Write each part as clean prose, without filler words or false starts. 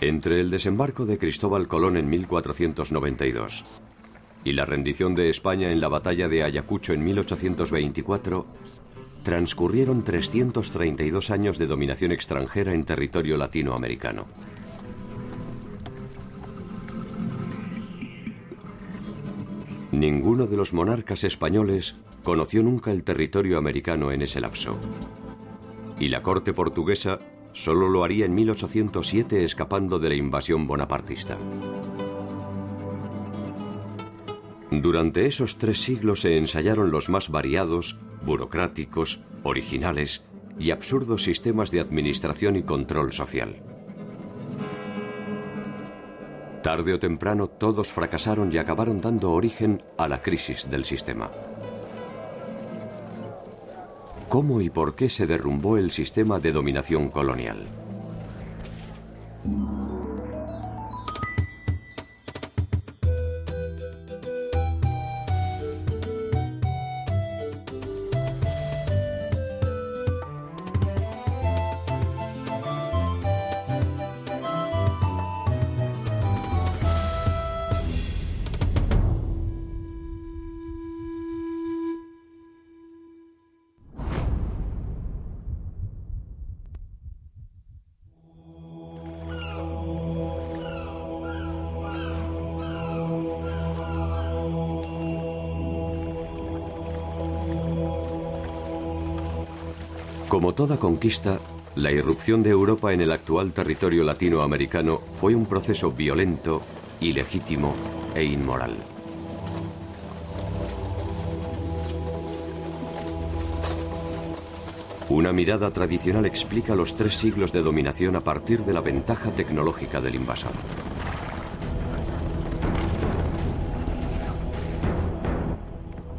Entre el desembarco de Cristóbal Colón en 1492 y la rendición de España en la batalla de Ayacucho en 1824, transcurrieron 332 años de dominación extranjera en territorio latinoamericano. Ninguno de los monarcas españoles conoció nunca el territorio americano en ese lapso. Y la corte portuguesa solo lo haría en 1807 escapando de la invasión bonapartista. Durante esos 3 siglos se ensayaron los más variados, burocráticos, originales y absurdos sistemas de administración y control social. Tarde o temprano todos fracasaron y acabaron dando origen a la crisis del sistema. ¿Cómo y por qué se derrumbó el sistema de dominación colonial? Como toda conquista, la irrupción de Europa en el actual territorio latinoamericano fue un proceso violento, ilegítimo e inmoral. Una mirada tradicional explica los 3 siglos de dominación a partir de la ventaja tecnológica del invasor.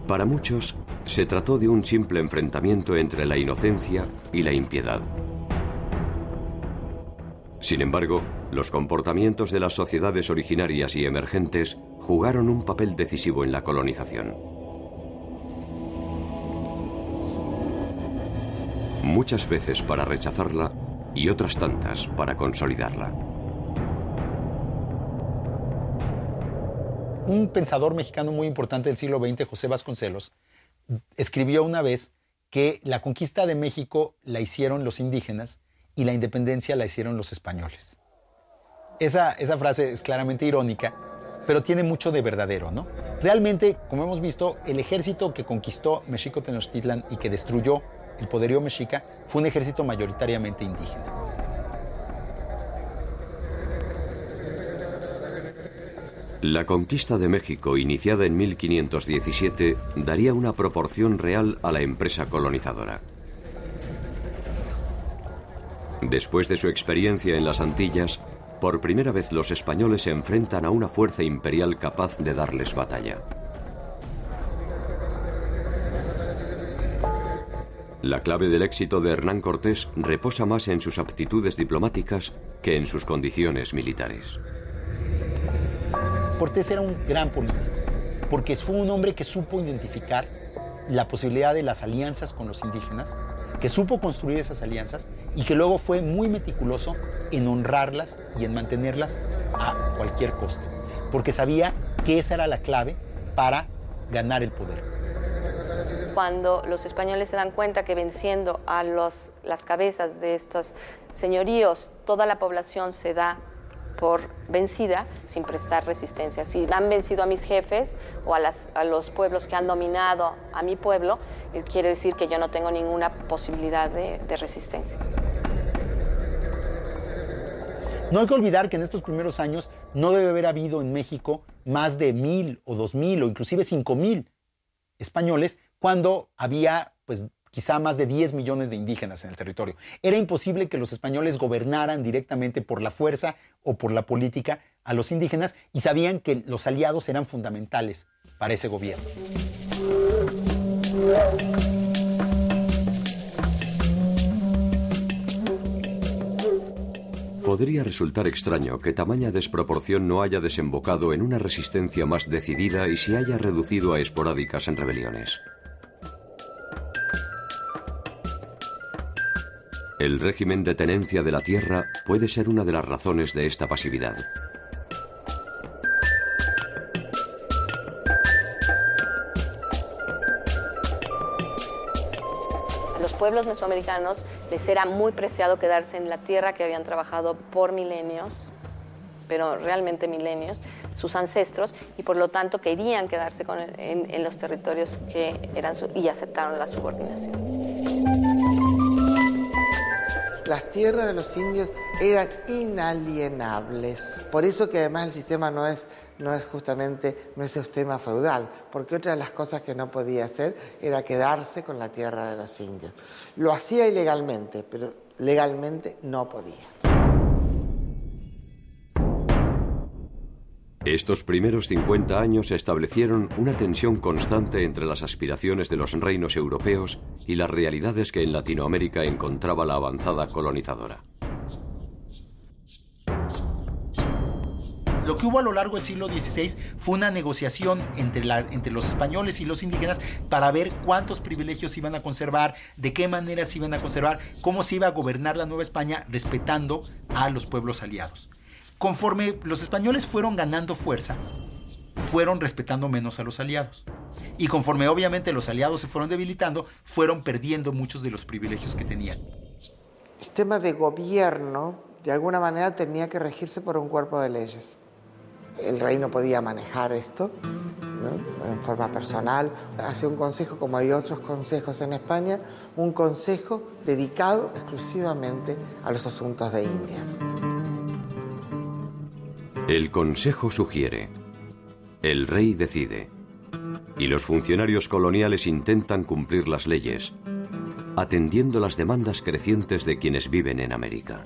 Para muchos, se trató de un simple enfrentamiento entre la inocencia y la impiedad. Sin embargo, los comportamientos de las sociedades originarias y emergentes jugaron un papel decisivo en la colonización. Muchas veces para rechazarla y otras tantas para consolidarla. Un pensador mexicano muy importante del siglo XX, José Vasconcelos, escribió una vez que la conquista de México la hicieron los indígenas y la independencia la hicieron los españoles. Esa frase es claramente irónica, pero tiene mucho de verdadero, ¿no? Realmente, como hemos visto, el ejército que conquistó Mexico Tenochtitlan y que destruyó el poderío mexica fue un ejército mayoritariamente indígena. La conquista de México, iniciada en 1517, daría una proporción real a la empresa colonizadora. Después de su experiencia en las Antillas, por primera vez los españoles se enfrentan a una fuerza imperial capaz de darles batalla. La clave del éxito de Hernán Cortés reposa más en sus aptitudes diplomáticas que en sus condiciones militares. Cortés era un gran político, porque fue un hombre que supo identificar la posibilidad de las alianzas con los indígenas, que supo construir esas alianzas y que luego fue muy meticuloso en honrarlas y en mantenerlas a cualquier costo, porque sabía que esa era la clave para ganar el poder. Cuando los españoles se dan cuenta que venciendo a las cabezas de estos señoríos, toda la población se da por vencida sin prestar resistencia. Si han vencido a mis jefes o a los pueblos que han dominado a mi pueblo, quiere decir que yo no tengo ninguna posibilidad de resistencia. No hay que olvidar que en estos primeros años no debe haber habido en México más de 1,000 o 2,000 o inclusive 5,000 españoles cuando había pues quizá más de 10 millones de indígenas en el territorio. Era imposible que los españoles gobernaran directamente por la fuerza o por la política a los indígenas y sabían que los aliados eran fundamentales para ese gobierno. Podría resultar extraño que tamaña desproporción no haya desembocado en una resistencia más decidida y se haya reducido a esporádicas rebeliones. El régimen de tenencia de la tierra puede ser una de las razones de esta pasividad. A los pueblos mesoamericanos les era muy preciado quedarse en la tierra que habían trabajado por milenios, pero realmente milenios, sus ancestros, y por lo tanto querían quedarse en los territorios que eran y aceptaron la subordinación. Las tierras de los indios eran inalienables. Por eso que además el sistema no es un sistema feudal, porque otra de las cosas que no podía hacer era quedarse con la tierra de los indios. Lo hacía ilegalmente, pero legalmente no podía. Estos primeros 50 años establecieron una tensión constante entre las aspiraciones de los reinos europeos y las realidades que en Latinoamérica encontraba la avanzada colonizadora. Lo que hubo a lo largo del siglo XVI fue una negociación entre los españoles y los indígenas para ver cuántos privilegios iban a conservar, de qué manera se iban a conservar, cómo se iba a gobernar la Nueva España respetando a los pueblos aliados. Conforme los españoles fueron ganando fuerza, fueron respetando menos a los aliados. Y conforme obviamente los aliados se fueron debilitando, fueron perdiendo muchos de los privilegios que tenían. El sistema de gobierno, de alguna manera, tenía que regirse por un cuerpo de leyes. El rey no podía manejar esto, ¿no?, en forma personal. Hacía un consejo, como hay otros consejos en España, un consejo dedicado exclusivamente a los asuntos de Indias. El Consejo sugiere, el rey decide, y los funcionarios coloniales intentan cumplir las leyes, atendiendo las demandas crecientes de quienes viven en América.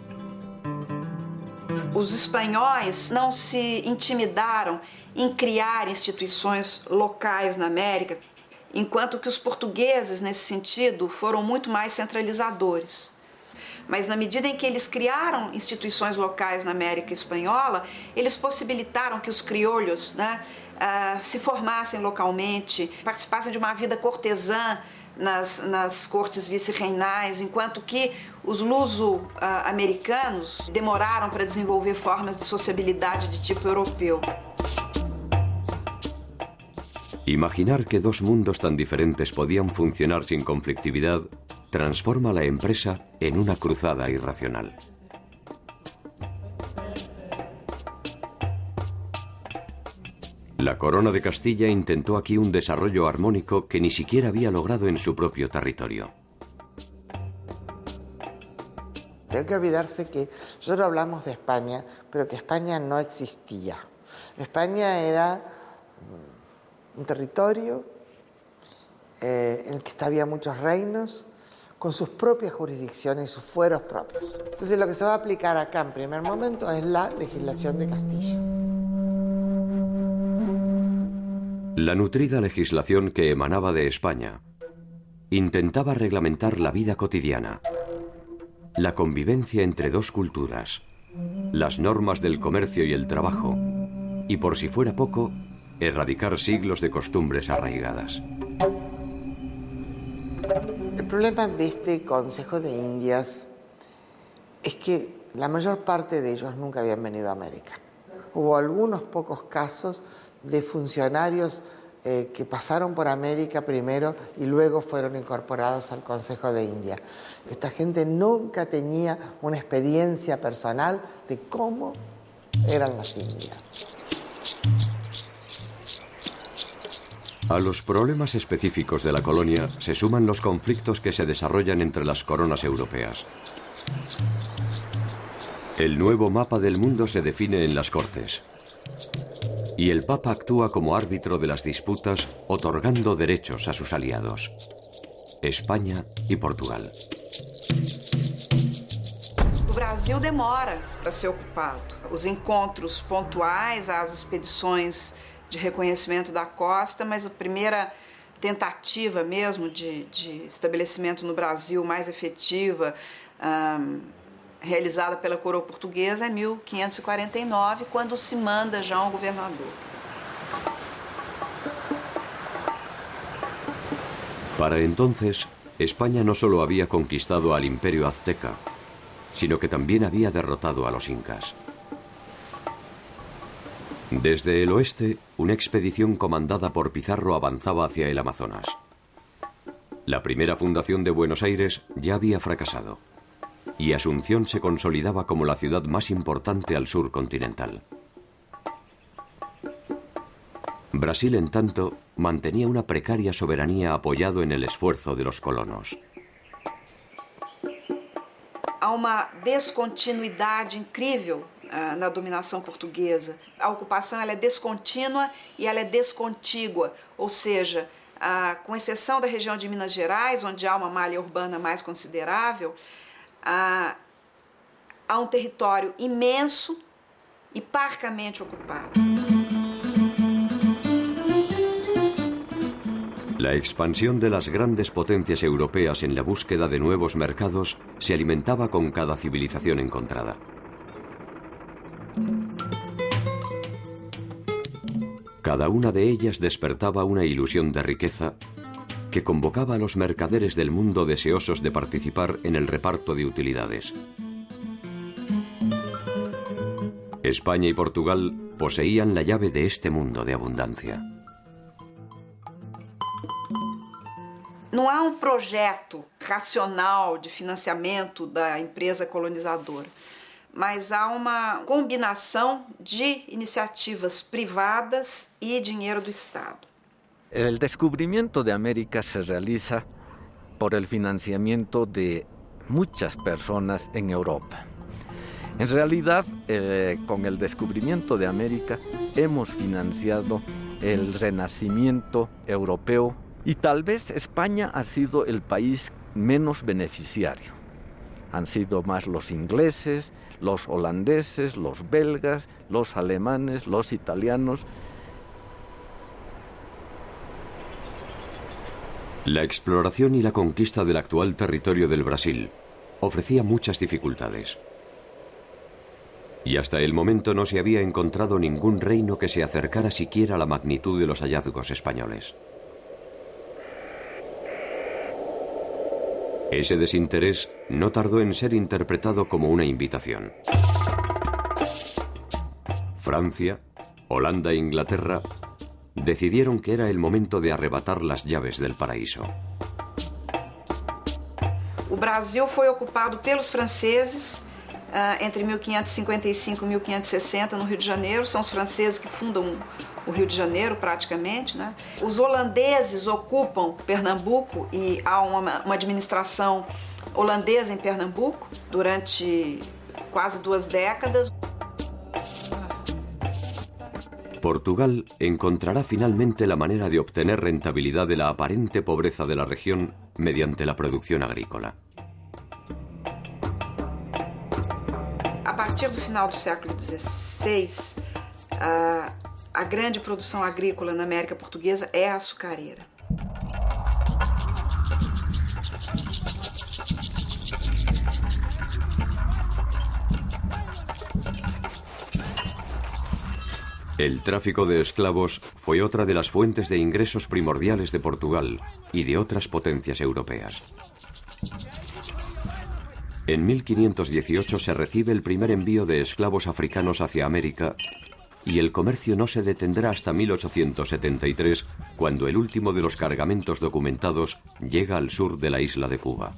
Os espanhóis não se intimidaram em criar instituições locais na América, enquanto que os portugueses, nesse sentido, foram muito mais centralizadores. Mas na medida em que eles criaram instituições locais na América Espanhola, eles possibilitaram que os criolhos, né, se formassem localmente, participassem de uma vida cortesã nas cortes vice-reinais, enquanto que os luso-americanos demoraram para desenvolver formas de sociabilidade de tipo europeu. Imaginar que dos mundos tan diferentes podían funcionar sin conflictividad transforma la empresa en una cruzada irracional. La Corona de Castilla intentó aquí un desarrollo armónico que ni siquiera había logrado en su propio territorio. No hay que olvidarse que nosotros hablamos de España, pero que España no existía. España era un territorio en el que había muchos reinos, con sus propias jurisdicciones y sus fueros propios. Entonces lo que se va a aplicar acá en primer momento es la legislación de Castilla. La nutrida legislación que emanaba de España intentaba reglamentar la vida cotidiana, la convivencia entre dos culturas, las normas del comercio y el trabajo, y por si fuera poco, erradicar siglos de costumbres arraigadas. El problema de este Consejo de Indias es que la mayor parte de ellos nunca habían venido a América. Hubo algunos pocos casos de funcionarios que pasaron por América primero y luego fueron incorporados al Consejo de India. Esta gente nunca tenía una experiencia personal de cómo eran las Indias. A los problemas específicos de la colonia se suman los conflictos que se desarrollan entre las coronas europeas. El nuevo mapa del mundo se define en las Cortes. Y el Papa actúa como árbitro de las disputas, otorgando derechos a sus aliados, España y Portugal. O Brasil demora para ser ocupado. Os encontros pontuais, as expedições de reconhecimento da costa, mas a primeira tentativa mesmo de estabelecimento no Brasil mais efetiva, realizada pela coroa portuguesa, é 1549, quando se manda já um governador. Para entonces, España no solo había conquistado al imperio azteca, sino que también había derrotado a los incas. Desde el oeste, una expedición comandada por Pizarro avanzaba hacia el Amazonas. La primera fundación de Buenos Aires ya había fracasado, y Asunción se consolidaba como la ciudad más importante al sur continental. Brasil, en tanto, mantenía una precaria soberanía apoyado en el esfuerzo de los colonos. Há uma descontinuidade incrível na dominação portuguesa. A ocupação ela é descontínua e ela é descontígua, ou seja, com exceção da região de Minas Gerais, onde há uma malha urbana mais considerável, há um território imenso e parcamente ocupado. La expansión de las grandes potencias europeas en la búsqueda de nuevos mercados se alimentaba con cada civilización encontrada. Cada una de ellas despertaba una ilusión de riqueza que convocaba a los mercaderes del mundo deseosos de participar en el reparto de utilidades. España y Portugal poseían la llave de este mundo de abundancia. Não há projeto racional de financiamento da empresa colonizadora, mas há uma combinação de iniciativas privadas e dinheiro do Estado. El descubrimiento de América se realiza por el financiamiento de muchas personas en Europa. En realidad, con el descubrimiento de América hemos financiado el renacimiento europeo y tal vez España ha sido el país menos beneficiario. Han sido más los ingleses, los holandeses, los belgas, los alemanes, los italianos. La exploración y la conquista del actual territorio del Brasil ofrecía muchas dificultades. Y hasta el momento no se había encontrado ningún reino que se acercara siquiera a la magnitud de los hallazgos españoles. Ese desinterés no tardó en ser interpretado como una invitación. Francia, Holanda e Inglaterra decidieron que era el momento de arrebatar las llaves del paraíso. O Brasil foi ocupado pelos franceses entre 1555 e 1560 no Rio de Janeiro. São os franceses que fundam o Rio de Janeiro, praticamente, né? Os holandeses ocupam Pernambuco e há uma administração holandesa em Pernambuco durante quase 2 décadas. Portugal encontrará finalmente la manera de obtener rentabilidad de la aparente pobreza de la región mediante la producción agrícola. A partir do final do século XVI, a grande produção agrícola na América Portuguesa é a açucareira. El tráfico de esclavos fue otra de las fuentes de ingresos primordiales de Portugal y de otras potencias europeas. En 1518 se recibe el primer envío de esclavos africanos hacia América y el comercio no se detendrá hasta 1873, cuando el último de los cargamentos documentados llega al sur de la isla de Cuba.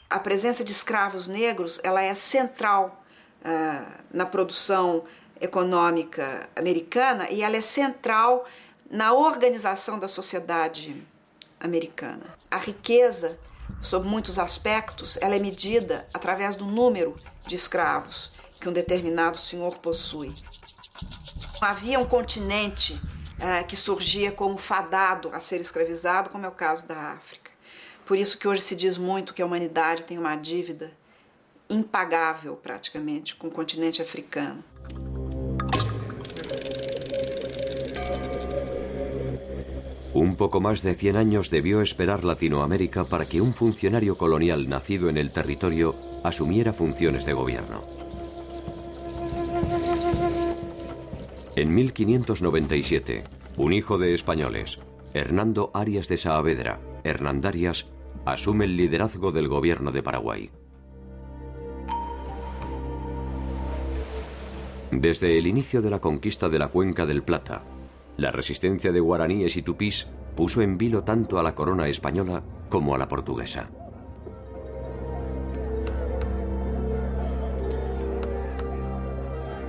A presença de escravos negros ela é central na produção econômica americana e ela é central na organização da sociedade americana. A riqueza, sob muitos aspectos, ela é medida através do número de escravos que um determinado senhor possui. Havia um continente que surgia como fadado a ser escravizado, como é o caso da África. Por isso que hoje se diz muito que a humanidade tem uma dívida impagável, praticamente, com o continente africano. Un poco más de 100 años debió esperar Latinoamérica para que un funcionario colonial nacido en el territorio asumiera funciones de gobierno. En 1597, un hijo de españoles, Hernando Arias de Saavedra, Hernandarias, asume el liderazgo del gobierno de Paraguay. Desde el inicio de la conquista de la Cuenca del Plata, la resistencia de guaraníes y tupís puso en vilo tanto a la corona española como a la portuguesa.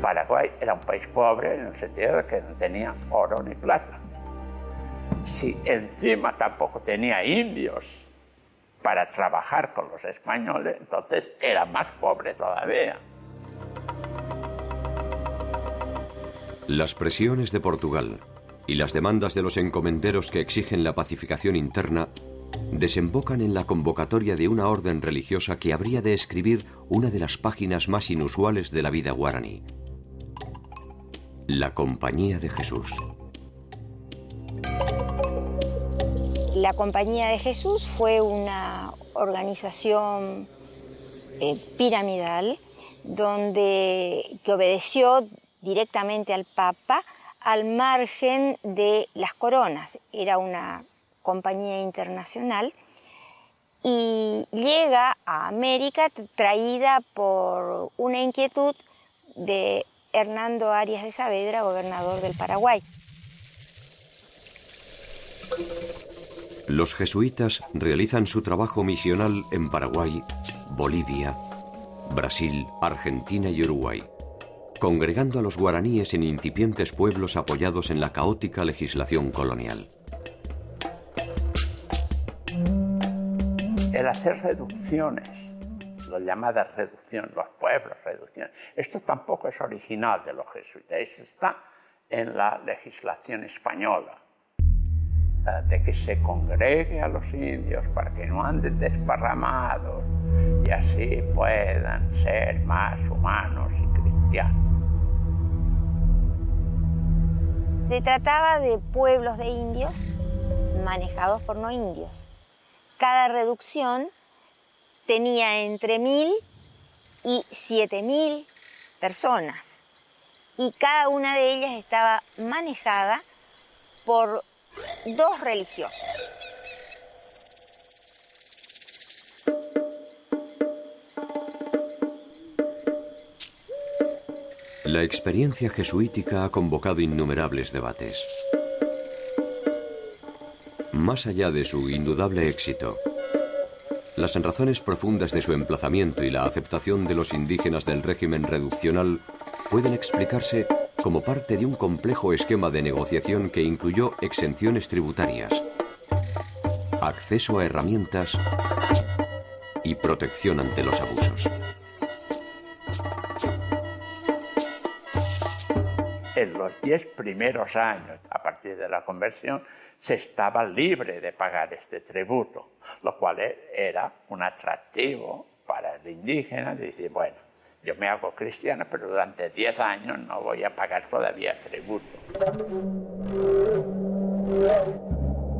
Paraguay era un país pobre en el sentido de que no tenía oro ni plata. Si encima tampoco tenía indios para trabajar con los españoles, entonces era más pobre todavía. Las presiones de Portugal y las demandas de los encomenderos que exigen la pacificación interna desembocan en la convocatoria de una orden religiosa que habría de escribir una de las páginas más inusuales de la vida guaraní: la Compañía de Jesús. La Compañía de Jesús fue una organización piramidal que obedeció directamente al Papa al margen de las coronas. Era una compañía internacional y llega a América traída por una inquietud de Hernando Arias de Saavedra, gobernador del Paraguay. Los jesuitas realizan su trabajo misional en Paraguay, Bolivia, Brasil, Argentina y Uruguay, congregando a los guaraníes en incipientes pueblos apoyados en la caótica legislación colonial. El hacer reducciones, las llamadas reducciones, los pueblos, reducciones, esto tampoco es original de los jesuitas, esto está en la legislación española, de que se congregue a los indios para que no anden desparramados y así puedan ser más humanos y cristianos. Se trataba de pueblos de indios manejados por no indios. Cada reducción tenía entre 1.000 y 7.000 personas y cada una de ellas estaba manejada por 2 religiosos. La experiencia jesuítica ha convocado innumerables debates. Más allá de su indudable éxito, las razones profundas de su emplazamiento y la aceptación de los indígenas del régimen reduccional pueden explicarse como parte de un complejo esquema de negociación que incluyó exenciones tributarias, acceso a herramientas y protección ante los abusos. En los 10 primeros años, a partir de la conversión, se estaba libre de pagar este tributo, lo cual era un atractivo para el indígena de decir, bueno, yo me hago cristiano, pero durante 10 años no voy a pagar todavía tributo.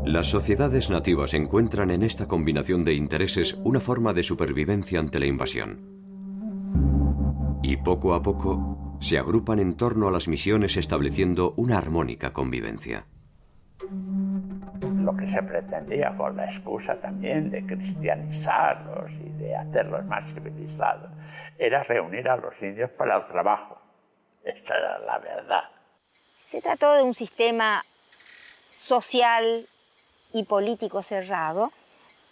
Las sociedades nativas encuentran en esta combinación de intereses una forma de supervivencia ante la invasión. Y poco a poco se agrupan en torno a las misiones estableciendo una armónica convivencia. Lo que se pretendía con la excusa también de cristianizarlos y de hacerlos más civilizados era reunir a los indios para el trabajo. Esta era la verdad. Se trató de un sistema social y político cerrado,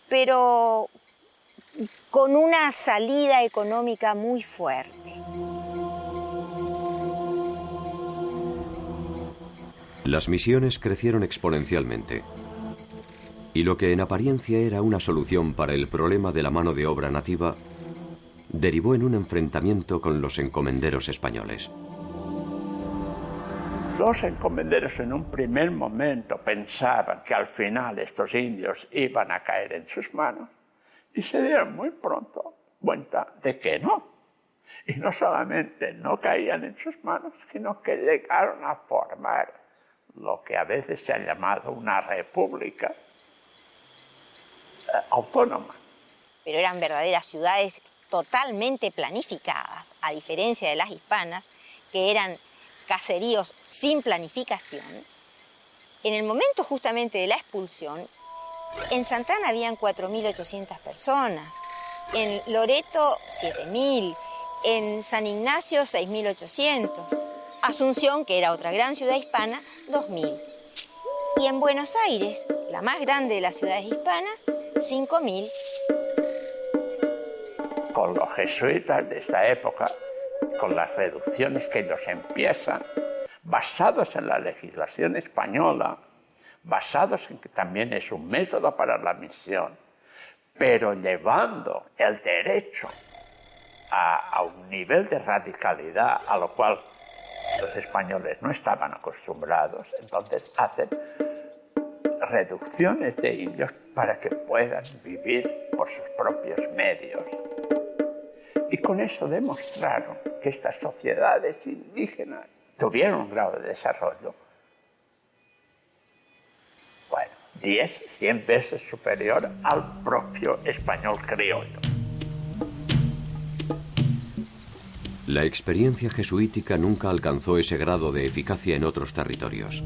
pero con una salida económica muy fuerte. Las misiones crecieron exponencialmente, y lo que en apariencia era una solución para el problema de la mano de obra nativa, derivó en un enfrentamiento con los encomenderos españoles. Los encomenderos en un primer momento pensaban que al final estos indios iban a caer en sus manos y se dieron muy pronto cuenta de que no. Y no solamente no caían en sus manos, sino que llegaron a formar lo que a veces se ha llamado una república autónoma. Pero eran verdaderas ciudades totalmente planificadas, a diferencia de las hispanas, que eran caseríos sin planificación, en el momento justamente de la expulsión, en Santana habían 4.800 personas, en Loreto 7.000, en San Ignacio 6.800, Asunción, que era otra gran ciudad hispana, 2.000. Y en Buenos Aires, la más grande de las ciudades hispanas, 5.000. Con los jesuitas de esta época, con las reducciones que ellos empiezan, basados en la legislación española, basados en que también es un método para la misión, pero llevando el derecho a un nivel de radicalidad a lo cual los españoles no estaban acostumbrados, entonces hacen reducciones de indios para que puedan vivir por sus propios medios. Y con eso demostraron que estas sociedades indígenas tuvieron un grado de desarrollo, bueno, 10, 100 veces superior al propio español criollo. La experiencia jesuítica nunca alcanzó ese grado de eficacia en otros territorios.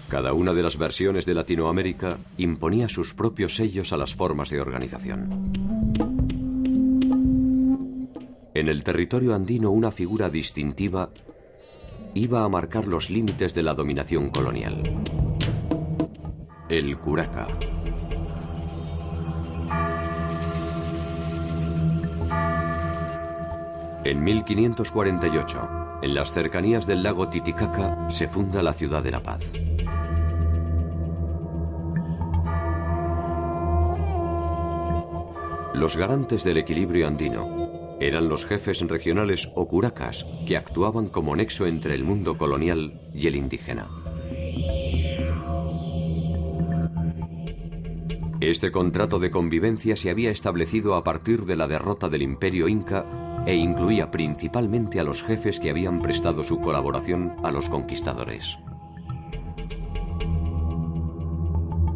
Cada una de las versiones de Latinoamérica imponía sus propios sellos a las formas de organización. En el territorio andino, una figura distintiva iba a marcar los límites de la dominación colonial: el curaca. En 1548, en las cercanías del lago Titicaca, se funda la ciudad de La Paz. Los garantes del equilibrio andino eran los jefes regionales o curacas, que actuaban como nexo entre el mundo colonial y el indígena. Este contrato de convivencia se había establecido a partir de la derrota del Imperio Inca e incluía principalmente a los jefes que habían prestado su colaboración a los conquistadores.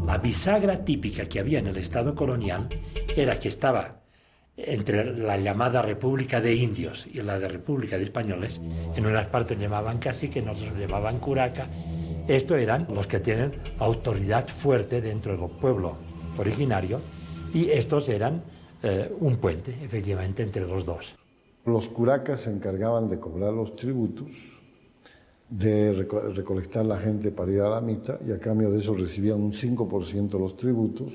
La bisagra típica que había en el Estado colonial era que estaba entre la llamada República de Indios y la de República de Españoles. En unas partes llamaban cacique, en otras llamaban curaca. Estos eran los que tienen autoridad fuerte dentro del pueblo originario, y estos eran un puente, efectivamente, entre los dos. Los curacas se encargaban de cobrar los tributos, de recolectar la gente para ir a la mita, y a cambio de eso recibían un 5% de los tributos.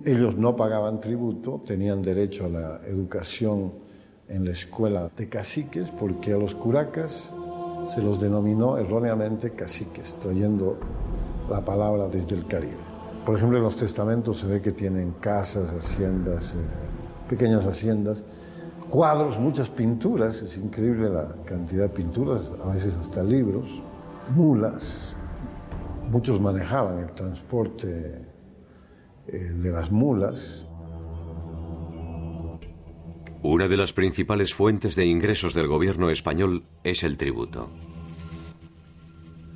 Ellos no pagaban tributo, tenían derecho a la educación en la escuela de caciques, porque a los curacas se los denominó erróneamente caciques, trayendo la palabra desde el Caribe. Por ejemplo, en los testamentos se ve que tienen casas, haciendas, pequeñas haciendas, cuadros, muchas pinturas, es increíble la cantidad de pinturas, a veces hasta libros, mulas. Muchos manejaban el transporte de las mulas. Una de las principales fuentes de ingresos del gobierno español es el tributo.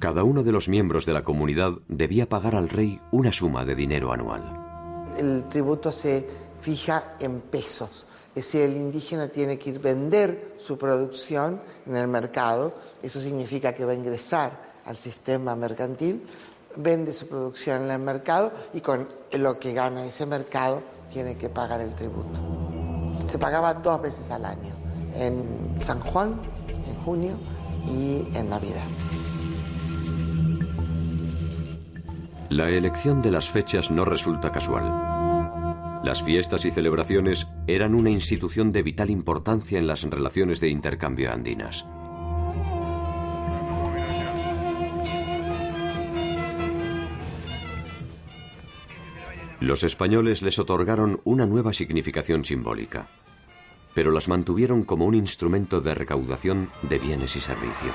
Cada uno de los miembros de la comunidad debía pagar al rey una suma de dinero anual. El tributo se fija en pesos, es decir, el indígena tiene que ir a vender su producción en el mercado, eso significa que va a ingresar al sistema mercantil, vende su producción en el mercado y con lo que gana ese mercado tiene que pagar el tributo. Se pagaba 2 veces al año, en San Juan, en junio, y en Navidad. La elección de las fechas no resulta casual. Las fiestas y celebraciones eran una institución de vital importancia en las relaciones de intercambio andinas. Los españoles les otorgaron una nueva significación simbólica, pero las mantuvieron como un instrumento de recaudación de bienes y servicios.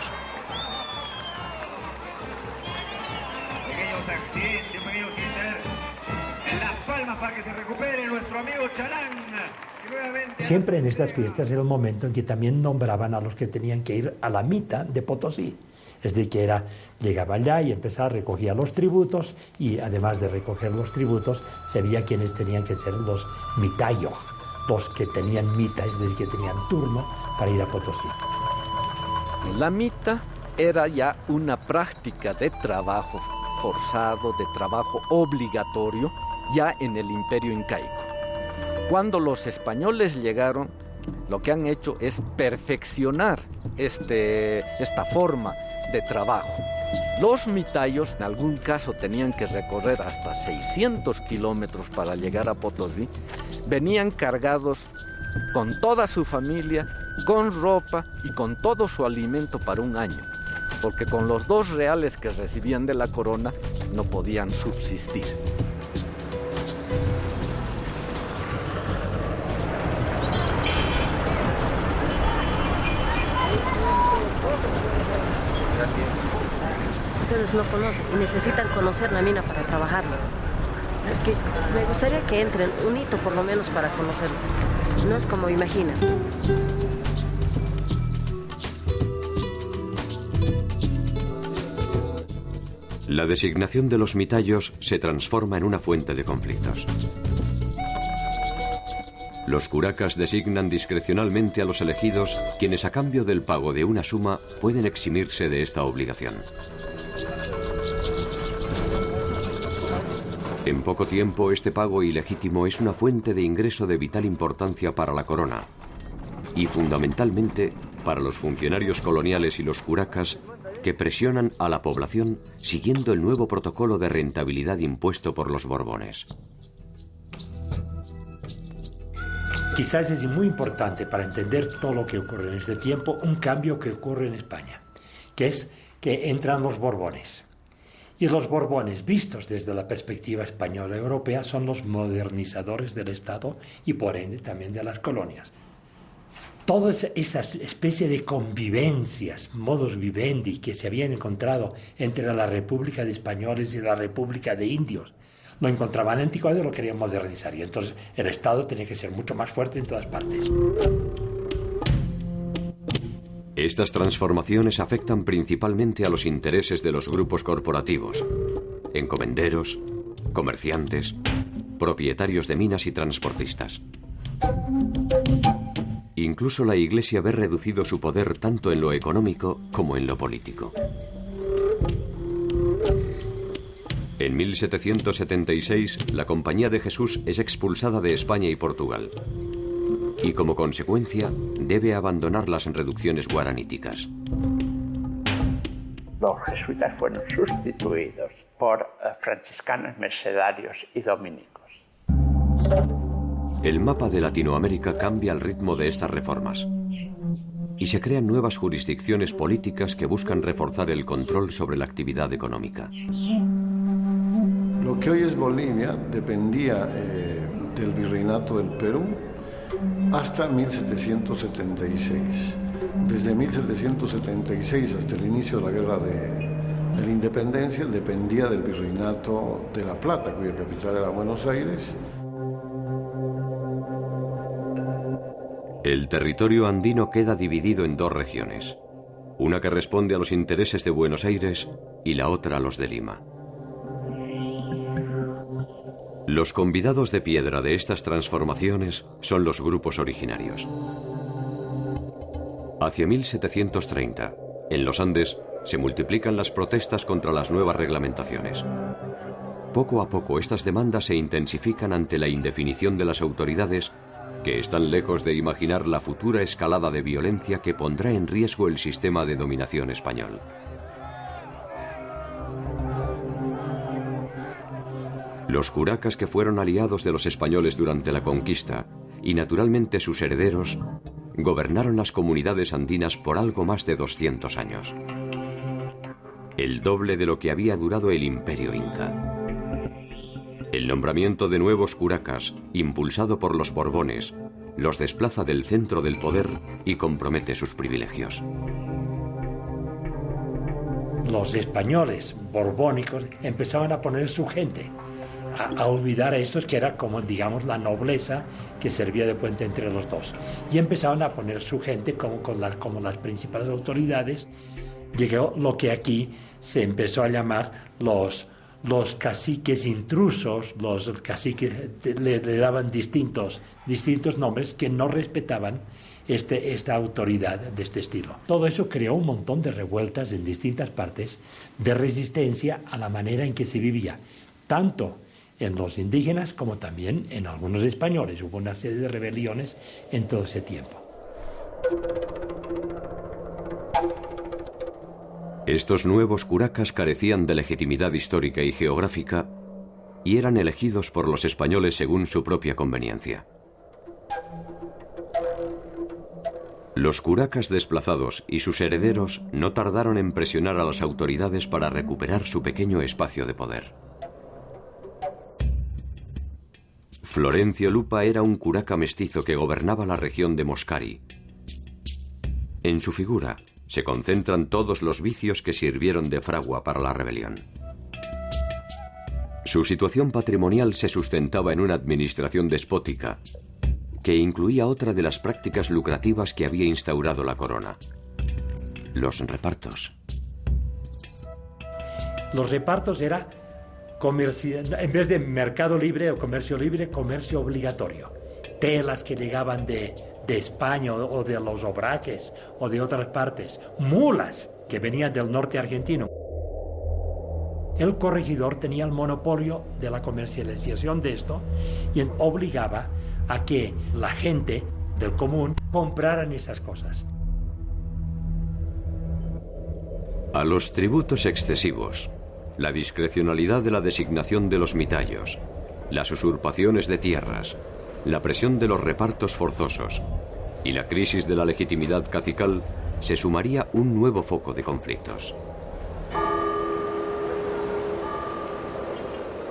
Siempre en estas fiestas era el momento en que también nombraban a los que tenían que ir a la mita de Potosí. Es decir, que llegaba allá y empezaba a recoger los tributos, y además de recoger los tributos, sabía quiénes tenían que ser los mitayos, los que tenían mita, es decir, que tenían turno para ir a Potosí. La mita era ya una práctica de trabajo forzado, de trabajo obligatorio, ya en el Imperio Incaico. Cuando los españoles llegaron, lo que han hecho es perfeccionar esta forma de trabajo. Los mitayos, en algún caso, tenían que recorrer hasta 600 kilómetros para llegar a Potosí. Venían cargados con toda su familia, con ropa y con todo su alimento para un año, porque con los 2 reales que recibían de la corona no podían subsistir. Ustedes no conocen y necesitan conocer la mina para trabajarla. Es que me gustaría que entren un hito por lo menos para conocerlo. No es como imaginan. La designación de los mitayos se transforma en una fuente de conflictos. Los curacas designan discrecionalmente a los elegidos, quienes a cambio del pago de una suma pueden eximirse de esta obligación. En poco tiempo, este pago ilegítimo es una fuente de ingreso de vital importancia para la corona y fundamentalmente para los funcionarios coloniales y los curacas que presionan a la población siguiendo el nuevo protocolo de rentabilidad impuesto por los Borbones. Quizás es muy importante para entender todo lo que ocurre en este tiempo un cambio que ocurre en España, que es que entran los Borbones. Y los Borbones, vistos desde la perspectiva española y europea, son los modernizadores del Estado y por ende también de las colonias. Toda esa especie de convivencias, modus vivendi que se habían encontrado entre la República de Españoles y la República de Indios, lo encontraban anticuado y lo querían modernizar. Y entonces el Estado tenía que ser mucho más fuerte en todas partes. Estas transformaciones afectan principalmente a los intereses de los grupos corporativos, encomenderos, comerciantes, propietarios de minas y transportistas. Incluso la Iglesia ve reducido su poder tanto en lo económico como en lo político. En 1776, la Compañía de Jesús es expulsada de España y Portugal. Y como consecuencia, debe abandonar las reducciones guaraníticas. Los jesuitas fueron sustituidos por franciscanos, mercedarios y dominicos. El mapa de Latinoamérica cambia al ritmo de estas reformas. Y se crean nuevas jurisdicciones políticas que buscan reforzar el control sobre la actividad económica. Lo que hoy es Bolivia dependía del Virreinato del Perú hasta 1776. Desde 1776 hasta el inicio de la Guerra de la Independencia dependía del Virreinato de La Plata, cuya capital era Buenos Aires. El territorio andino queda dividido en 2 regiones, una que responde a los intereses de Buenos Aires y la otra a los de Lima. Los convidados de piedra de estas transformaciones son los grupos originarios. Hacia 1730, en los Andes, se multiplican las protestas contra las nuevas reglamentaciones. Poco a poco estas demandas se intensifican ante la indefinición de las autoridades, que están lejos de imaginar la futura escalada de violencia que pondrá en riesgo el sistema de dominación español. Los curacas, que fueron aliados de los españoles durante la conquista, y naturalmente sus herederos, gobernaron las comunidades andinas por algo más de 200 años. El doble de lo que había durado el Imperio Inca. El nombramiento de nuevos curacas, impulsado por los Borbones, los desplaza del centro del poder y compromete sus privilegios. Los españoles borbónicos empezaban a poner su gente, a olvidar a estos que era como, digamos, la nobleza que servía de puente entre los dos. Y empezaban a poner su gente como las principales autoridades. Llegó lo que aquí se empezó a llamar los caciques intrusos. Los caciques le daban distintos nombres que no respetaban esta autoridad de este estilo. Todo eso creó un montón de revueltas en distintas partes de resistencia a la manera en que se vivía, tanto en los indígenas como también en algunos españoles. Hubo una serie de rebeliones en todo ese tiempo. Estos nuevos curacas carecían de legitimidad histórica y geográfica y eran elegidos por los españoles según su propia conveniencia. Los curacas desplazados y sus herederos no tardaron en presionar a las autoridades para recuperar su pequeño espacio de poder. Florencio Lupa era un curaca mestizo que gobernaba la región de Moscari. En su figura se concentran todos los vicios que sirvieron de fragua para la rebelión. Su situación patrimonial se sustentaba en una administración despótica, que incluía otra de las prácticas lucrativas que había instaurado la corona: los repartos. Los repartos era en vez de mercado libre o comercio libre, comercio obligatorio. Telas que llegaban de España o de los Obraques o de otras partes, mulas que venían del norte argentino. El corregidor tenía el monopolio de la comercialización de esto y obligaba a que la gente del común compraran esas cosas. A los tributos excesivos, la discrecionalidad de la designación de los mitallos, las usurpaciones de tierras, la presión de los repartos forzosos y la crisis de la legitimidad cacical, se sumaría un nuevo foco de conflictos.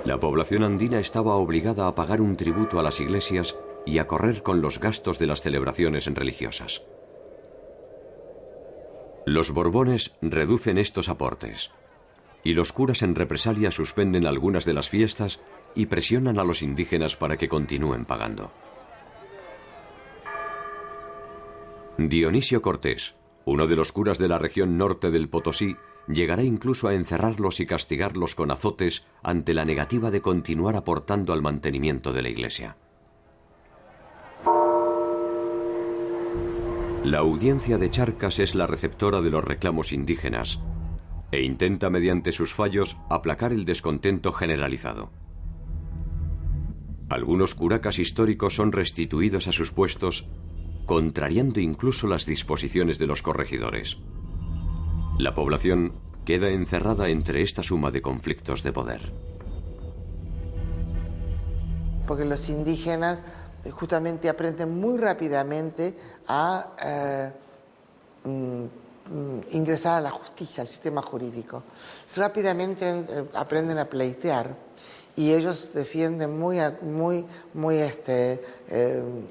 La población andina estaba obligada a pagar un tributo a las iglesias y a correr con los gastos de las celebraciones religiosas. Los Borbones reducen estos aportes, y los curas en represalia suspenden algunas de las fiestas y presionan a los indígenas para que continúen pagando. Dionisio Cortés, uno de los curas de la región norte del Potosí, llegará incluso a encerrarlos y castigarlos con azotes ante la negativa de continuar aportando al mantenimiento de la iglesia. La audiencia de Charcas es la receptora de los reclamos indígenas e intenta mediante sus fallos aplacar el descontento generalizado. Algunos curacas históricos son restituidos a sus puestos, contrariando incluso las disposiciones de los corregidores. La población queda encerrada entre esta suma de conflictos de poder. Porque los indígenas justamente aprenden muy rápidamente a ingresar a la justicia, al sistema jurídico. Rápidamente aprenden a pleitear y ellos defienden muy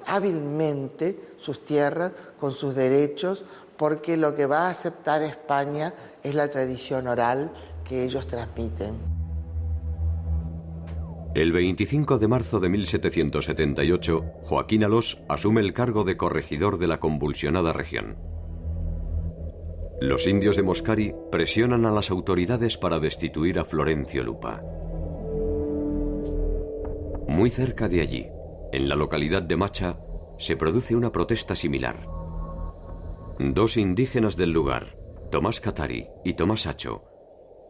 hábilmente sus tierras con sus derechos, porque lo que va a aceptar España es la tradición oral que ellos transmiten. El 25 de marzo de 1778, Joaquín Alós asume el cargo de corregidor de la convulsionada región. Los indios de Moscari presionan a las autoridades para destituir a Florencio Lupa. Muy cerca de allí, en la localidad de Macha, se produce una protesta similar. Dos indígenas del lugar, Tomás Catari y Tomás Hacho,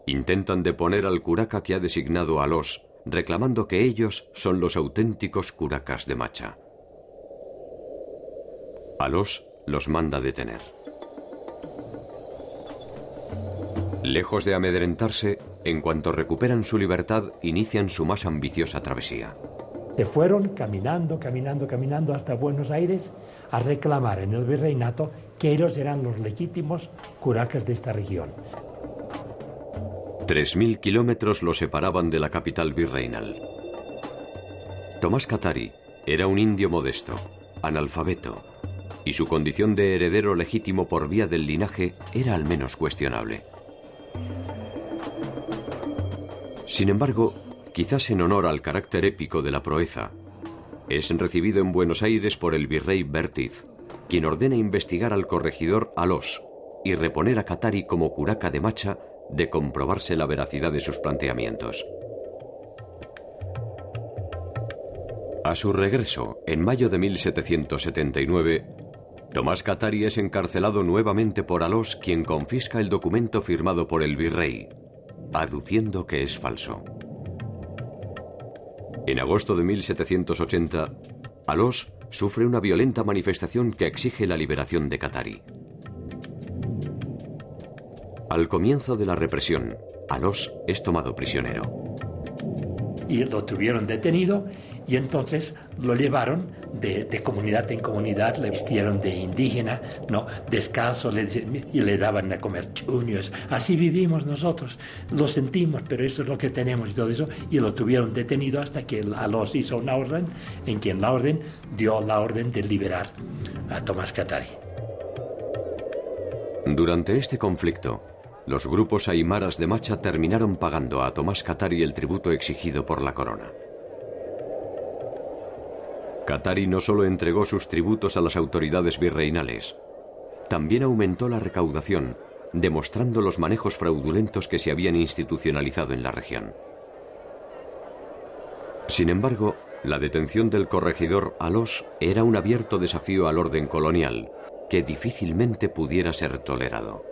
intentan deponer al curaca que ha designado a Alós, reclamando que ellos son los auténticos curacas de Macha. Alós los manda detener. Lejos de amedrentarse, en cuanto recuperan su libertad, inician su más ambiciosa travesía. Se fueron caminando hasta Buenos Aires a reclamar en el virreinato que ellos eran los legítimos curacas de esta región. 3000 kilómetros los separaban de la capital virreinal. Tomás Catari era un indio modesto, analfabeto, y su condición de heredero legítimo por vía del linaje era al menos cuestionable. Sin embargo, quizás en honor al carácter épico de la proeza, es recibido en Buenos Aires por el virrey Bertiz, quien ordena investigar al corregidor Alós y reponer a Catari como curaca de Macha de comprobarse la veracidad de sus planteamientos. A su regreso, en mayo de 1779, Tomás Katari es encarcelado nuevamente por Alós, quien confisca el documento firmado por el virrey, aduciendo que es falso. En agosto de 1780, Alós sufre una violenta manifestación que exige la liberación de Katari. Al comienzo de la represión, Alós es tomado prisionero. Y lo tuvieron detenido y entonces lo llevaron de comunidad en comunidad, le vistieron de indígena, ¿no? Descalzo, y le daban a comer chuños. Así vivimos nosotros, lo sentimos, pero eso es lo que tenemos y todo eso. Y lo tuvieron detenido hasta que Alós hizo una orden, en quien la orden dio la orden de liberar a Tomás Katari. Durante este conflicto, los grupos aymaras de Macha terminaron pagando a Tomás Katari el tributo exigido por la corona. Katari no solo entregó sus tributos a las autoridades virreinales, también aumentó la recaudación, demostrando los manejos fraudulentos que se habían institucionalizado en la región. Sin embargo, la detención del corregidor Alós era un abierto desafío al orden colonial, que difícilmente pudiera ser tolerado.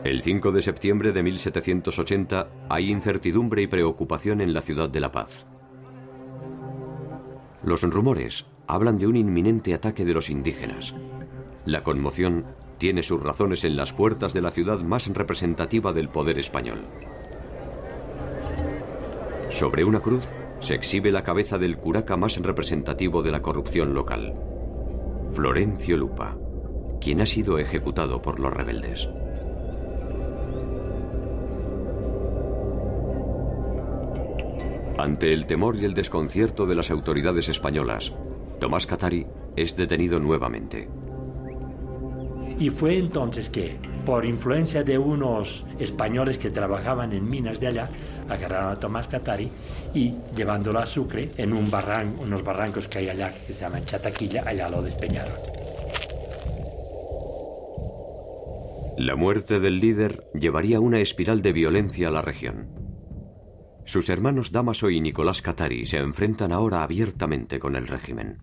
El 5 de septiembre de 1780 hay incertidumbre y preocupación en la ciudad de La Paz. Los rumores hablan de un inminente ataque de los indígenas. La conmoción tiene sus razones en las puertas de la ciudad más representativa del poder español. Sobre una cruz se exhibe la cabeza del curaca más representativo de la corrupción local, Florencio Lupa, quien ha sido ejecutado por los rebeldes. Ante el temor y el desconcierto de las autoridades españolas, Tomás Katari es detenido nuevamente. Y fue entonces que, por influencia de unos españoles que trabajaban en minas de allá, agarraron a Tomás Katari y, llevándolo a Sucre, en unos barrancos que hay allá que se llaman Chataquilla, allá lo despeñaron. La muerte del líder llevaría una espiral de violencia a la región. Sus hermanos Dámaso y Nicolás Katari se enfrentan ahora abiertamente con el régimen.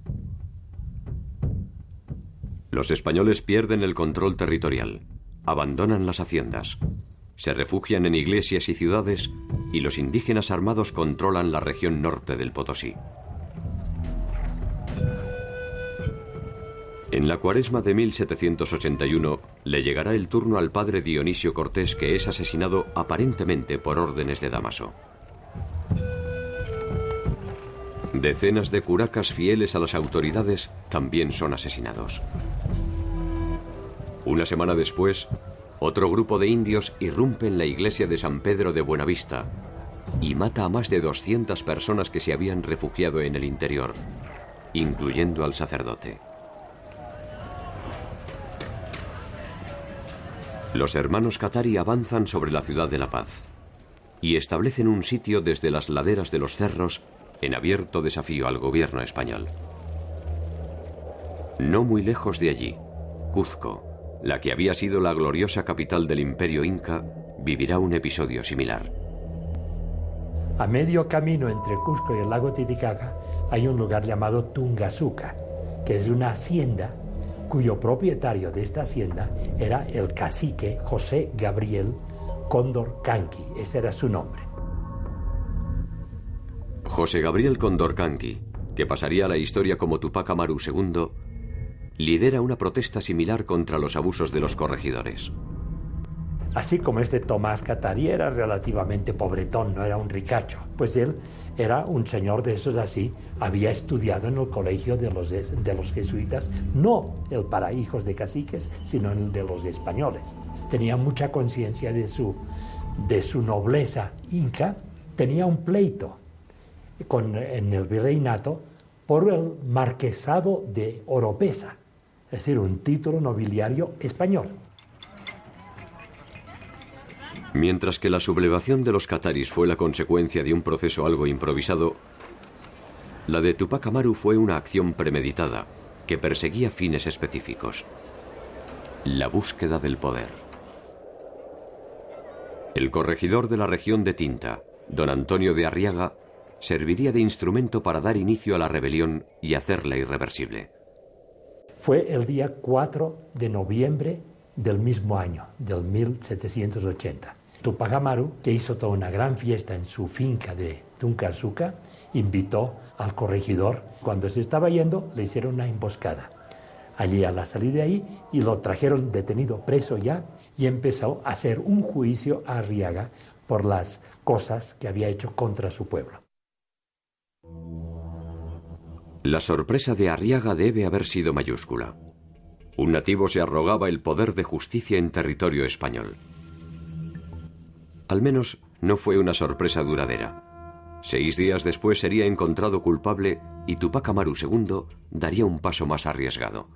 Los españoles pierden el control territorial, abandonan las haciendas, se refugian en iglesias y ciudades y los indígenas armados controlan la región norte del Potosí. En la Cuaresma de 1781 le llegará el turno al padre Dionisio Cortés, que es asesinado aparentemente por órdenes de Dámaso. Decenas de curacas fieles a las autoridades también son asesinados. Una semana después, otro grupo de indios irrumpe en la iglesia de San Pedro de Buenavista y mata a más de 200 personas que se habían refugiado en el interior, incluyendo al sacerdote. Los hermanos Katari avanzan sobre la ciudad de La Paz y establecen un sitio desde las laderas de los cerros en abierto desafío al gobierno español. No muy lejos de allí, Cuzco, la que había sido la gloriosa capital del Imperio Inca, vivirá un episodio similar. A medio camino entre Cusco y el lago Titicaca hay un lugar llamado Tungazuca, que es una hacienda cuyo propietario de esta hacienda era el cacique José Gabriel Condorcanqui. Ese era su nombre. José Gabriel Condorcanqui, que pasaría a la historia como Tupac Amaru II, lidera una protesta similar contra los abusos de los corregidores. Así como este Tomás Katari era relativamente pobretón, no era un ricacho, pues él era un señor de esos así, había estudiado en el colegio de los jesuitas, no el para hijos de caciques, sino el de los españoles. Tenía mucha conciencia de su nobleza inca, tenía un pleito en el virreinato por el marquesado de Oropesa, es decir, un título nobiliario español. Mientras que la sublevación de los cataris fue la consecuencia de un proceso algo improvisado, la de Tupac Amaru fue una acción premeditada que perseguía fines específicos: la búsqueda del poder. El corregidor de la región de Tinta, don Antonio de Arriaga, serviría de instrumento para dar inicio a la rebelión y hacerla irreversible. Fue el día 4 de noviembre del mismo año, del 1780. Tupac Amaru, que hizo toda una gran fiesta en su finca de Tuncazuca, invitó al corregidor. Cuando se estaba yendo, le hicieron una emboscada allí a la salida de ahí y lo trajeron detenido, preso ya, y empezó a hacer un juicio a Arriaga por las cosas que había hecho contra su pueblo. La sorpresa de Arriaga debe haber sido mayúscula. Un nativo se arrogaba el poder de justicia en territorio español. Al menos no fue una sorpresa duradera. 6 días después sería encontrado culpable y Tupac Amaru II daría un paso más arriesgado.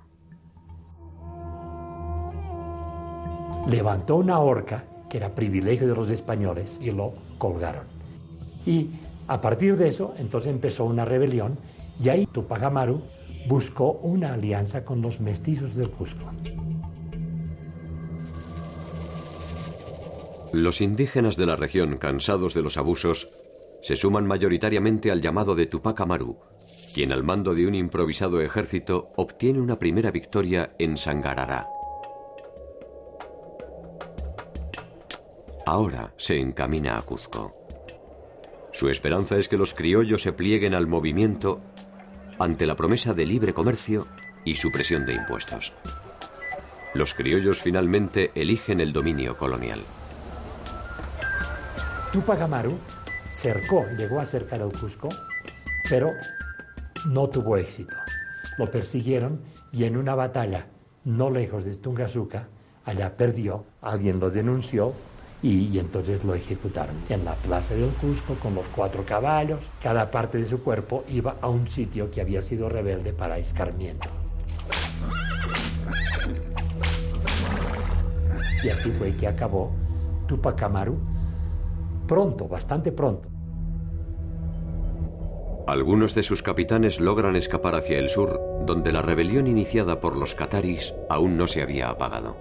Levantó una horca, que era privilegio de los españoles, y lo colgaron. Y a partir de eso, entonces empezó una rebelión, y ahí Tupac Amaru buscó una alianza con los mestizos del Cusco. Los indígenas de la región, cansados de los abusos, se suman mayoritariamente al llamado de Tupac Amaru, quien al mando de un improvisado ejército obtiene una primera victoria en Sangarará. Ahora se encamina a Cuzco. Su esperanza es que los criollos se plieguen al movimiento ante la promesa de libre comercio y supresión de impuestos. Los criollos finalmente eligen el dominio colonial. Tupac Amaru llegó a cercar al Cusco, pero no tuvo éxito. Lo persiguieron y en una batalla no lejos de Tungazuca, allá perdió, alguien lo denunció y entonces lo ejecutaron en la plaza del Cusco con los 4 caballos. Cada parte de su cuerpo iba a un sitio que había sido rebelde para escarmiento. Y así fue que acabó Tupac Amaru pronto, bastante pronto. Algunos de sus capitanes logran escapar hacia el sur, donde la rebelión iniciada por los cataris aún no se había apagado.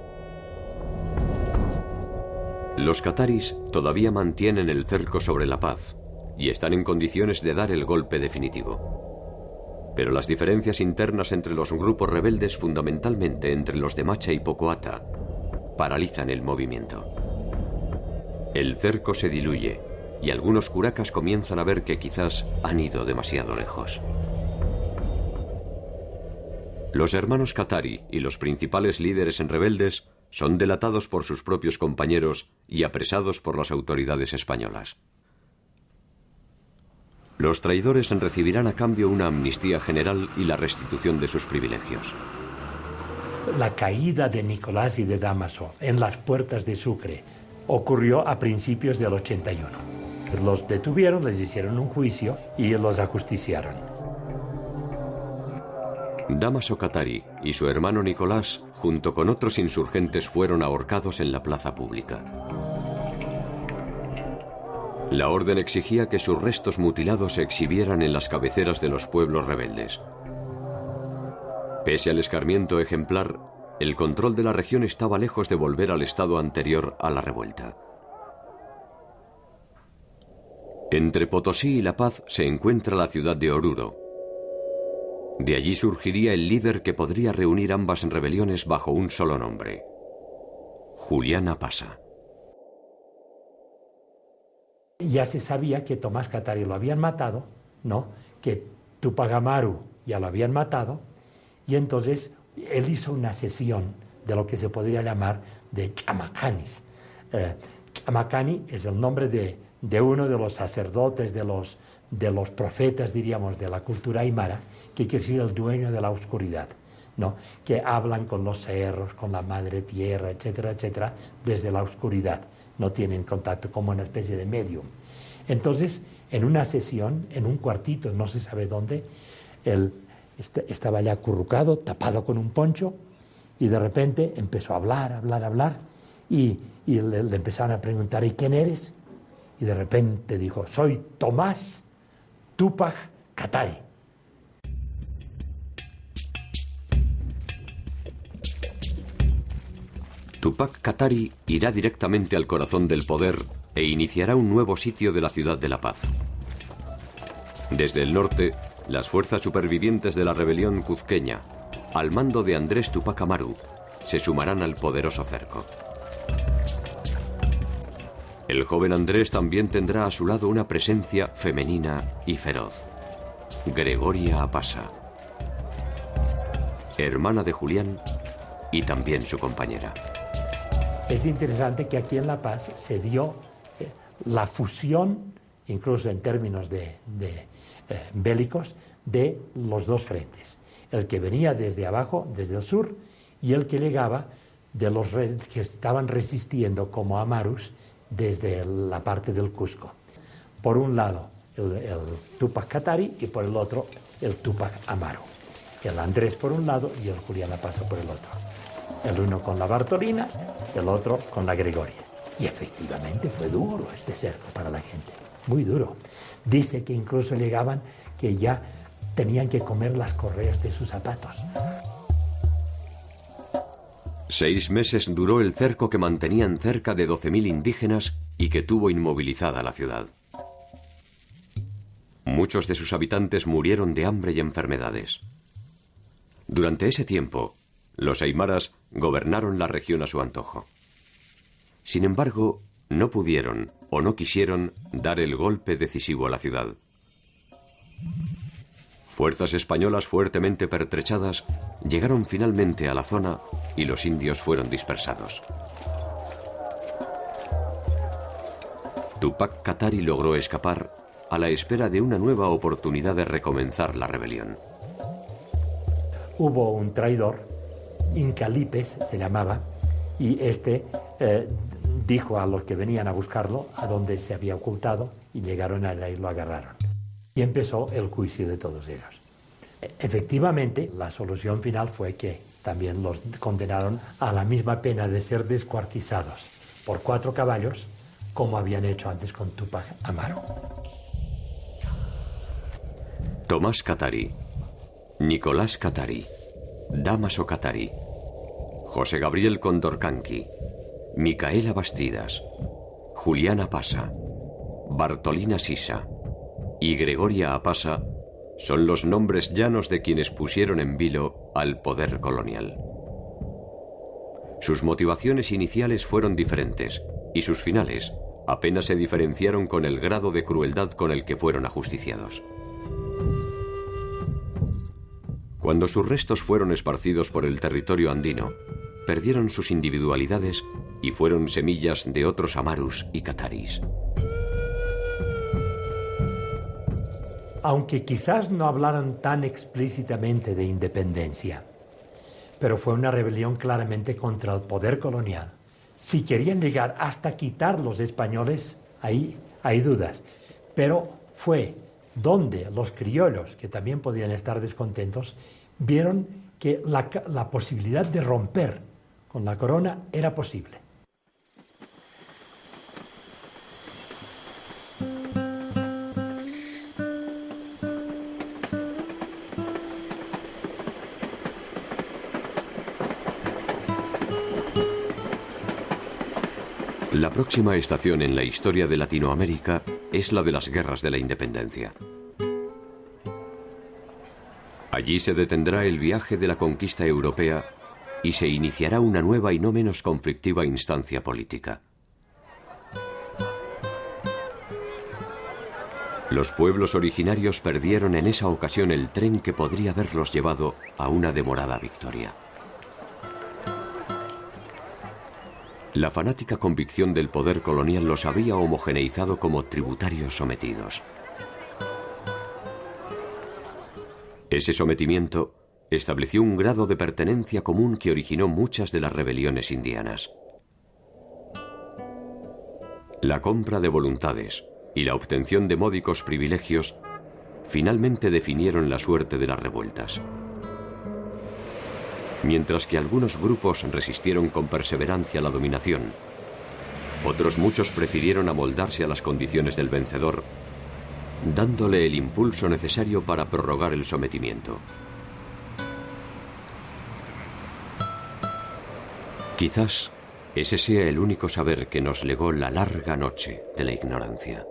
Los cataris todavía mantienen el cerco sobre la paz y están en condiciones de dar el golpe definitivo. Pero las diferencias internas entre los grupos rebeldes, fundamentalmente entre los de Macha y Pocoata, paralizan el movimiento. El cerco se diluye y algunos curacas comienzan a ver que quizás han ido demasiado lejos. Los hermanos Katari y los principales líderes en rebeldes son delatados por sus propios compañeros y apresados por las autoridades españolas. Los traidores recibirán a cambio una amnistía general y la restitución de sus privilegios. La caída de Nicolás y de Dámaso en las puertas de Sucre ocurrió a principios del 81. Los detuvieron, les hicieron un juicio y los ajusticiaron. Dámaso Katari y su hermano Nicolás, junto con otros insurgentes, fueron ahorcados en la plaza pública. La orden exigía que sus restos mutilados se exhibieran en las cabeceras de los pueblos rebeldes. Pese al escarmiento ejemplar, el control de la región estaba lejos de volver al estado anterior a la revuelta. Entre Potosí y La Paz se encuentra la ciudad de Oruro. De allí surgiría el líder que podría reunir ambas rebeliones bajo un solo nombre: Julián Apasa. Ya se sabía que Tomás Katari lo habían matado, ¿no? Que Tupac Amaru ya lo habían matado, y entonces él hizo una sesión de lo que se podría llamar de chamacanis. Chamacani es el nombre de uno de los sacerdotes, de los profetas, diríamos, de la cultura aymara, que quiere decir el dueño de la oscuridad, ¿no? Que hablan con los cerros, con la madre tierra, etcétera, etcétera, desde la oscuridad. No tienen contacto, como una especie de medium. Entonces, en una sesión, en un cuartito, no se sabe dónde, él estaba ya acurrucado, tapado con un poncho, y de repente empezó a hablar, y le empezaron a preguntar: ¿y quién eres? Y de repente dijo: soy Tomás Tupac Katari. Tupac Katari irá directamente al corazón del poder e iniciará un nuevo sitio de la ciudad de La Paz. Desde el norte, las fuerzas supervivientes de la rebelión cuzqueña, al mando de Andrés Tupac Amaru, se sumarán al poderoso cerco. El joven Andrés también tendrá a su lado una presencia femenina y feroz: Gregoria Apasa, hermana de Julián y también su compañera. Es interesante que aquí en La Paz se dio la fusión, incluso en términos bélicos, de los dos frentes. El que venía desde abajo, desde el sur, y el que llegaba de los que estaban resistiendo como Amarus desde la parte del Cusco. Por un lado el Tupac Katari y por el otro el Tupac Amaru. El Andrés por un lado y el Julián Apasa por el otro. El uno con la Bartolina, el otro con la Gregoria. Y efectivamente fue duro este cerco para la gente, muy duro. Dice que incluso llegaban que ya tenían que comer las correas de sus zapatos. 6 meses duró el cerco que mantenían cerca de 12.000 indígenas y que tuvo inmovilizada la ciudad. Muchos de sus habitantes murieron de hambre y enfermedades. Durante ese tiempo, los aymaras gobernaron la región a su antojo. Sin embargo, no pudieron o no quisieron dar el golpe decisivo a la ciudad. Fuerzas españolas fuertemente pertrechadas llegaron finalmente a la zona y los indios fueron dispersados. Tupac Katari logró escapar a la espera de una nueva oportunidad de recomenzar la rebelión. Hubo un traidor, Incalipes se llamaba, y dijo a los que venían a buscarlo a dónde se había ocultado y llegaron allá y lo agarraron. Y empezó el juicio de todos ellos. Efectivamente, la solución final fue que también los condenaron a la misma pena de ser descuartizados por 4 caballos, como habían hecho antes con Tupac Amaru. Tomás Katari, Nicolás Katari, Damaso Katari, José Gabriel Condorcanqui, Micaela Bastidas, Julián Apasa, Bartolina Sisa y Gregoria Apasa son los nombres llanos de quienes pusieron en vilo al poder colonial. Sus motivaciones iniciales fueron diferentes y sus finales apenas se diferenciaron con el grado de crueldad con el que fueron ajusticiados. Cuando sus restos fueron esparcidos por el territorio andino, perdieron sus individualidades y fueron semillas de otros Amarus y Kataris. Aunque quizás no hablaran tan explícitamente de independencia, pero fue una rebelión claramente contra el poder colonial. Si querían llegar hasta quitar los españoles, ahí hay dudas, pero fue donde los criollos, que también podían estar descontentos, vieron que la posibilidad de romper con la corona era posible. La próxima estación en la historia de Latinoamérica es la de las guerras de la independencia. Allí se detendrá el viaje de la conquista europea y se iniciará una nueva y no menos conflictiva instancia política. Los pueblos originarios perdieron en esa ocasión el tren que podría haberlos llevado a una demorada victoria. La fanática convicción del poder colonial los había homogeneizado como tributarios sometidos. Ese sometimiento estableció un grado de pertenencia común que originó muchas de las rebeliones indianas. La compra de voluntades y la obtención de módicos privilegios finalmente definieron la suerte de las revueltas. Mientras que algunos grupos resistieron con perseverancia la dominación, otros muchos prefirieron amoldarse a las condiciones del vencedor, dándole el impulso necesario para prorrogar el sometimiento. Quizás ese sea el único saber que nos legó la larga noche de la ignorancia.